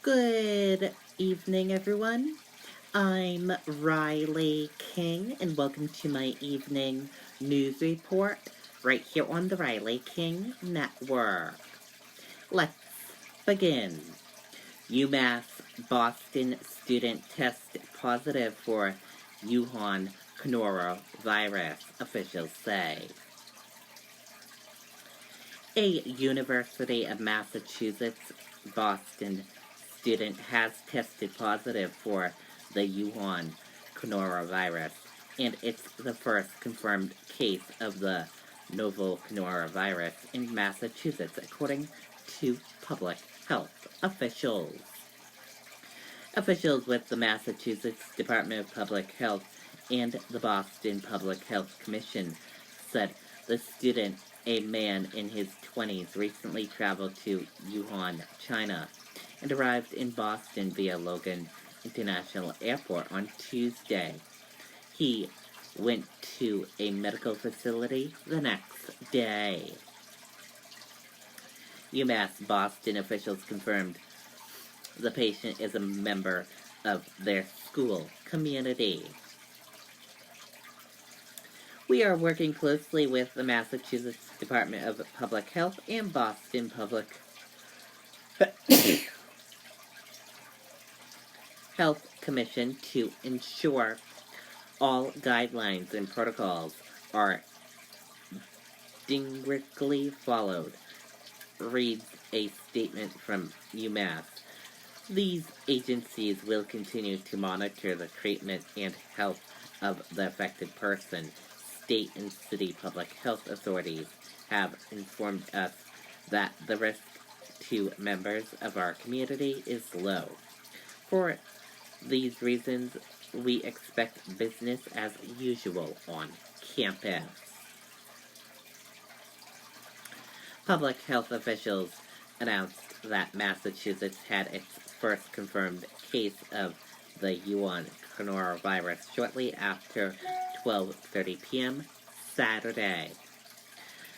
Good evening, everyone. I'm Riley King, and welcome to my evening news report right here on the Riley King Network. Let's begin. UMass Boston student tested positive for Wuhan coronavirus, officials say. A University of Massachusetts Boston student has tested positive for the Wuhan coronavirus, and it's the first confirmed case of the novel coronavirus in Massachusetts, according to public health officials. Officials with the Massachusetts Department of Public Health and the Boston Public Health Commission said the student, a man in his 20s, recently traveled to Wuhan, China, and arrived in Boston via Logan International Airport on Tuesday. He went to a medical facility the next day. UMass Boston officials confirmed the patient is a member of their school community. We are working closely with the Massachusetts Department of Public Health and Boston Public Health Commission to ensure all guidelines and protocols are strictly followed, reads a statement from UMass. These agencies will continue to monitor the treatment and health of the affected person. State and city public health authorities have informed us that the risk to members of our community is low. For these reasons, we expect business as usual on campus. Public health officials announced that Massachusetts had its first confirmed case of the Wuhan coronavirus shortly after 12:30 p.m. Saturday.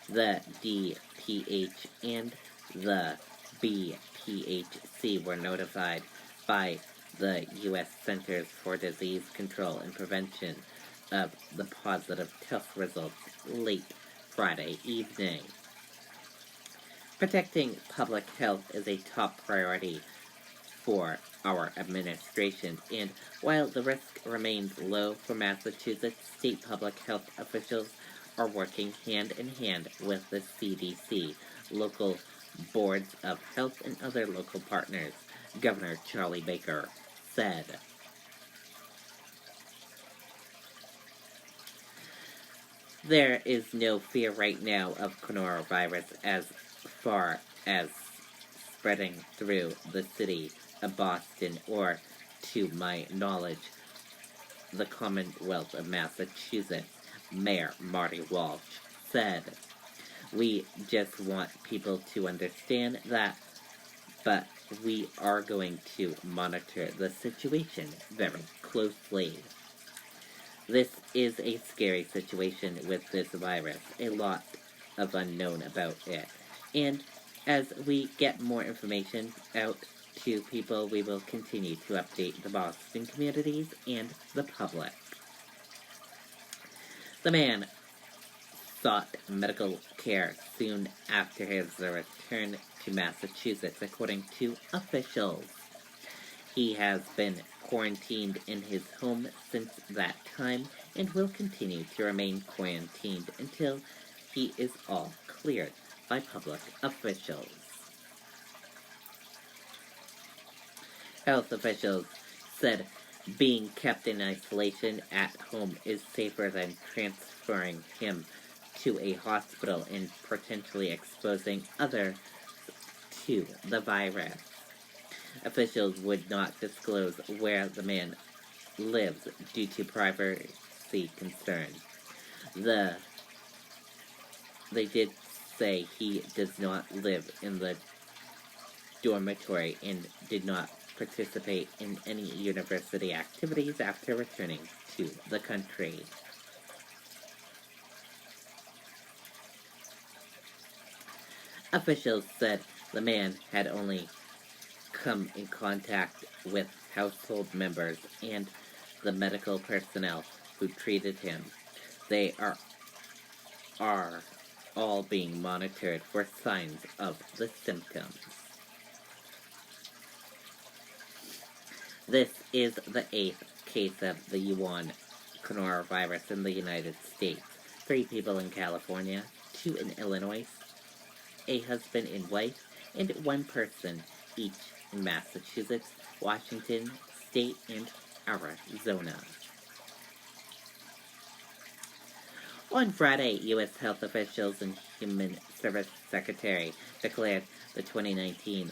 The DPH and the BPHC were notified by the U.S. Centers for Disease Control and Prevention of the positive test results late Friday evening. Protecting public health is a top priority for our administration, and while the risk remains low for Massachusetts, state public health officials are working hand in hand with the CDC, local boards of health, and other local partners, Governor Charlie Baker said. There is no fear right now of coronavirus as far as spreading through the city of Boston or, to my knowledge, the Commonwealth of Massachusetts, Mayor Marty Walsh said. We just want people to understand that, but we are going to monitor the situation very closely. This is a scary situation with this virus, a lot of unknown about it. And as we get more information out to people, we will continue to update the Boston communities and the public. The man sought medical care soon after his return to Massachusetts, according to officials. He has been quarantined in his home since that time and will continue to remain quarantined until he is all cleared by public officials. Health officials said being kept in isolation at home is safer than transferring him to a hospital and potentially exposing others to the virus. Officials would not disclose where the man lives due to privacy concerns. They did say he does not live in the dormitory and did not participate in any university activities after returning to the country. Officials said the man had only come in contact with household members and the medical personnel who treated him. They are all being monitored for signs of the symptoms. This is the 8th case of the Wuhan coronavirus in the United States. 3 people in California, 2 in Illinois, a husband and wife, and 1 person each in Massachusetts, Washington State, and Arizona. On Friday, U.S. health officials and Human Service Secretary declared the 2019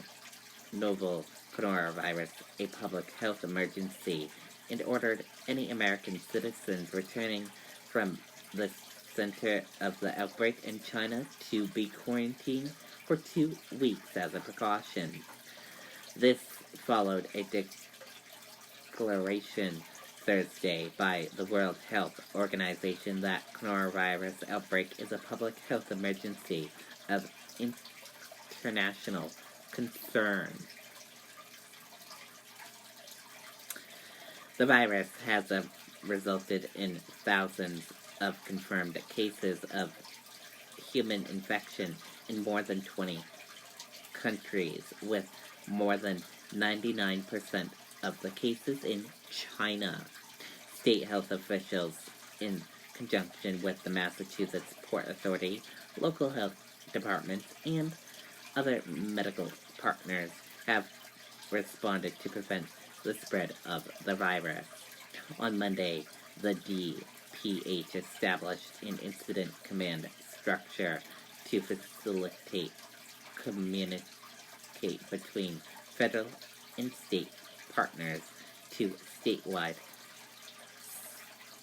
novel coronavirus a public health emergency and ordered any American citizens returning from the center of the outbreak in China to be quarantined for 2 weeks as a precaution. This followed a declaration Thursday by the World Health Organization that coronavirus outbreak is a public health emergency of international concern. The virus has resulted in thousands of confirmed cases of human infection in more than 20 countries, with more than 99% of the cases in China. State health officials, in conjunction with the Massachusetts Port Authority, local health departments, and other medical partners, have responded to prevent the spread of the virus. On Monday, the DPH established an incident command structure to facilitate communicate between federal and state partners to statewide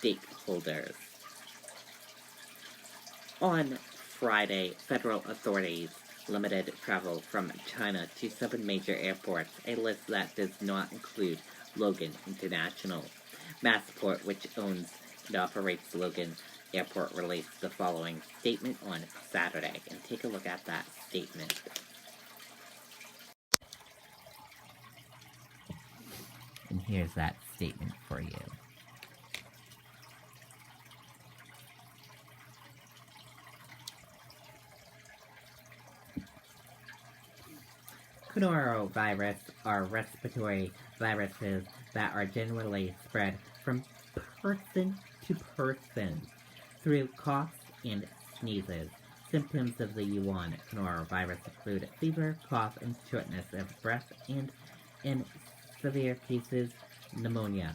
stakeholders. On Friday, federal authorities limited travel from China to 7 major airports, a list that does not include Logan International. Massport, which owns and operates Logan Airport, released the following statement on Saturday, and take a look at that statement. And here's that statement for you. Coronavirus are respiratory viruses that are generally spread from person to person through coughs and sneezes. Symptoms of the Wuhan coronavirus include fever, cough, and shortness of breath, and in severe cases, pneumonia.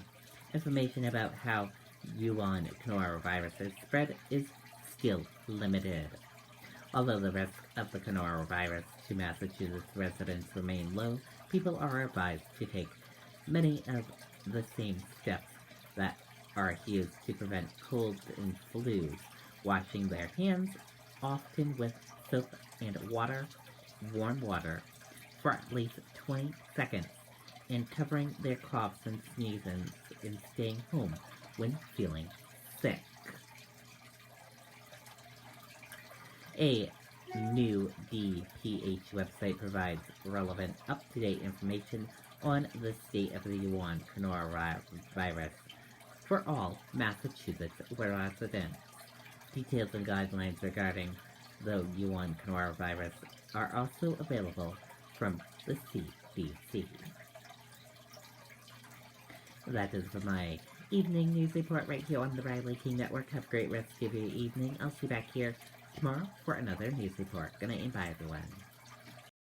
Information about how Wuhan coronavirus is spread is still limited. Although the risk of the coronavirus to Massachusetts residents remain low, people are advised to take many of the same steps that are used to prevent colds and flus, washing their hands often with soap and warm water, for at least 20 seconds, and covering their coughs and sneezes and staying home when feeling sick. A new DPH website provides relevant, up-to-date information on the state of the Wuhan coronavirus for all Massachusetts residents. Details and guidelines regarding the Wuhan coronavirus are also available from the CDC. That is for my evening news report right here on the Riley King Network. Have a great rest of your evening. I'll see you back here tomorrow for another news report. Good night and bye, everyone.